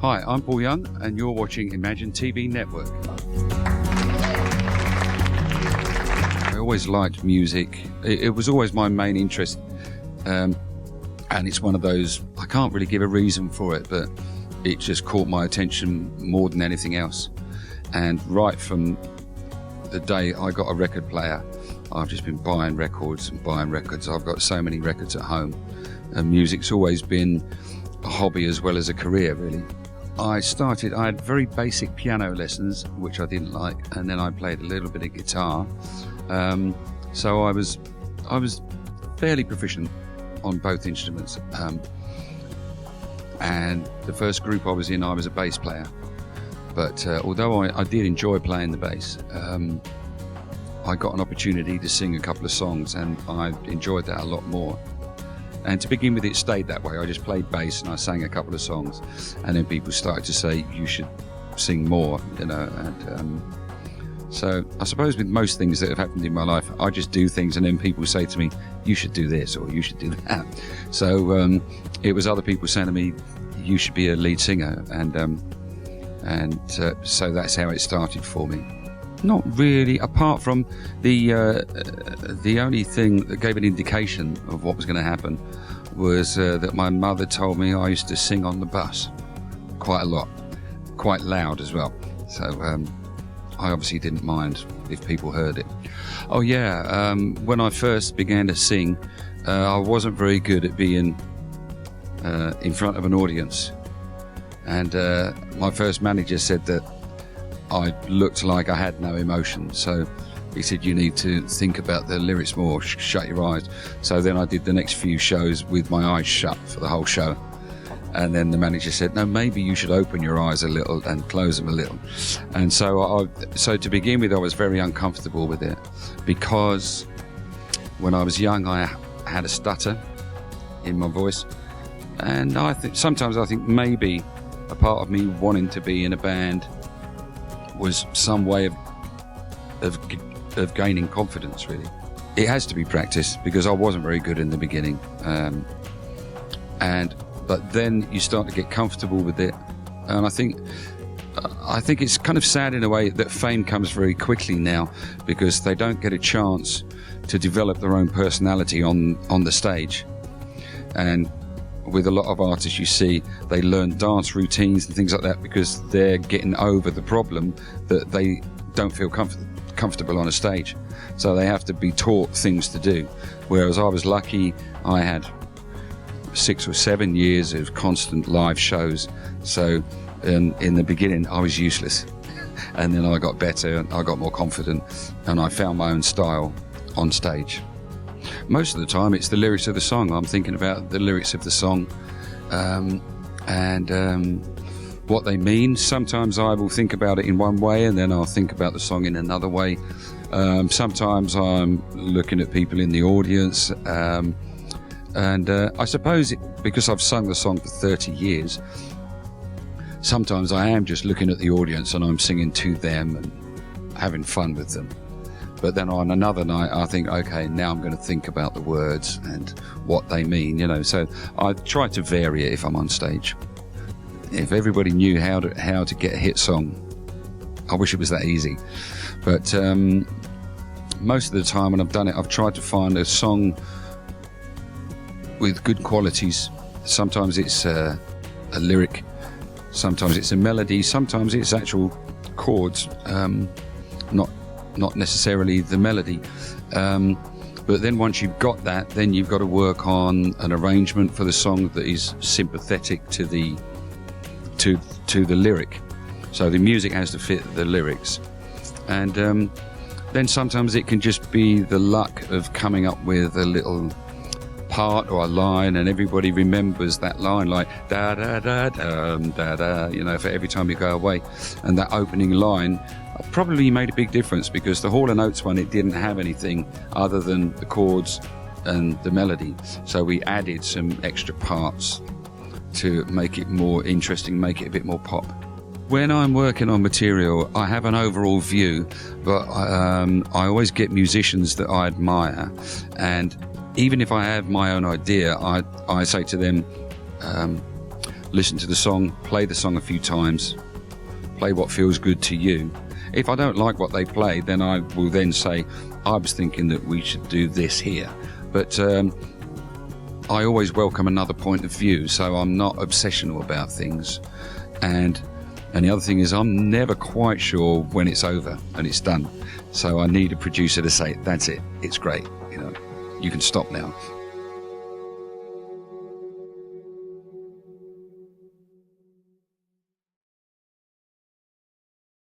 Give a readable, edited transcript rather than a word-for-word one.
Hi, I'm Paul Young, and you're watching Imagine TV Network. I always liked music. It was always my main interest, and it's one of those, I can't really give a reason for it, but it just caught my attention more than anything else. And right from the day I got a record player, I've just been buying records and buying records. I've got so many records at home, and music's always been a hobby as well as a career, really. I had very basic piano lessons, which I didn't like, and then I played a little bit of guitar. So I was fairly proficient on both instruments. And the first group I was in, I was a bass player. But although I did enjoy playing the bass, I got an opportunity to sing a couple of songs, and I enjoyed that a lot more. And to begin with, it stayed that way. I just played bass and I sang a couple of songs, and then people started to say, you should sing more, you know. And so I suppose with most things that have happened in my life, I just do things and then people say to me, you should do this or you should do that. So it was other people saying to me, you should be a lead singer, and so that's how it started for me. Not really, apart from the only thing that gave an indication of what was going to happen was that my mother told me I used to sing on the bus quite a lot, quite loud as well. So I obviously didn't mind if people heard it. Oh yeah, when I first began to sing, I wasn't very good at being in front of an audience. And my first manager said that I looked like I had no emotion, so he said you need to think about the lyrics more, shut your eyes. So then I did the next few shows with my eyes shut for the whole show, and then the manager said, no, maybe you should open your eyes a little and close them a little. And so to begin with, I was very uncomfortable with it, because when I was young I had a stutter in my voice, and sometimes I think maybe a part of me wanting to be in a band was some way of gaining confidence, really. It has to be practice, because I wasn't very good in the beginning, but then you start to get comfortable with it, and I think it's kind of sad in a way that fame comes very quickly now, because they don't get a chance to develop their own personality on the stage. And with a lot of artists, you see, they learn dance routines and things like that because they're getting over the problem that they don't feel comfortable on a stage. So they have to be taught things to do. Whereas I was lucky, I had 6 or 7 years of constant live shows. So in the beginning, I was useless. And then I got better, and I got more confident, and I found my own style on stage. Most of the time it's the lyrics of the song. I'm thinking about the lyrics of the song and what they mean. Sometimes I will think about it in one way, and then I'll think about the song in another way. Sometimes I'm looking at people in the audience, and I suppose because I've sung the song for 30 years, sometimes I am just looking at the audience and I'm singing to them and having fun with them. But then on another night, I think, okay, now I'm going to think about the words and what they mean, you know. So I try to vary it if I'm on stage. If everybody knew how to get a hit song, I wish it was that easy. But most of the time when I've done it, I've tried to find a song with good qualities. Sometimes it's a lyric, sometimes it's a melody, sometimes it's actual chords, not necessarily the melody, but then once you've got that, then you've got to work on an arrangement for the song that is sympathetic to the lyric. So the music has to fit the lyrics, and then sometimes it can just be the luck of coming up with a little part or a line, and everybody remembers that line, like da da da da da da, you know, for every time you go away. And that opening line probably made a big difference, because the Hall & Oates one, it didn't have anything other than the chords and the melody, so we added some extra parts to make it more interesting, make it a bit more pop. When I'm working on material, I have an overall view, but I always get musicians that I admire, and even if I have my own idea, I say to them, listen to the song, play the song a few times, play what feels good to you. If I don't like what they play, then I will then say, I was thinking that we should do this here. But I always welcome another point of view, so I'm not obsessional about things. And the other thing is, I'm never quite sure when it's over and it's done. So I need a producer to say, that's it, it's great, you know, you can stop now.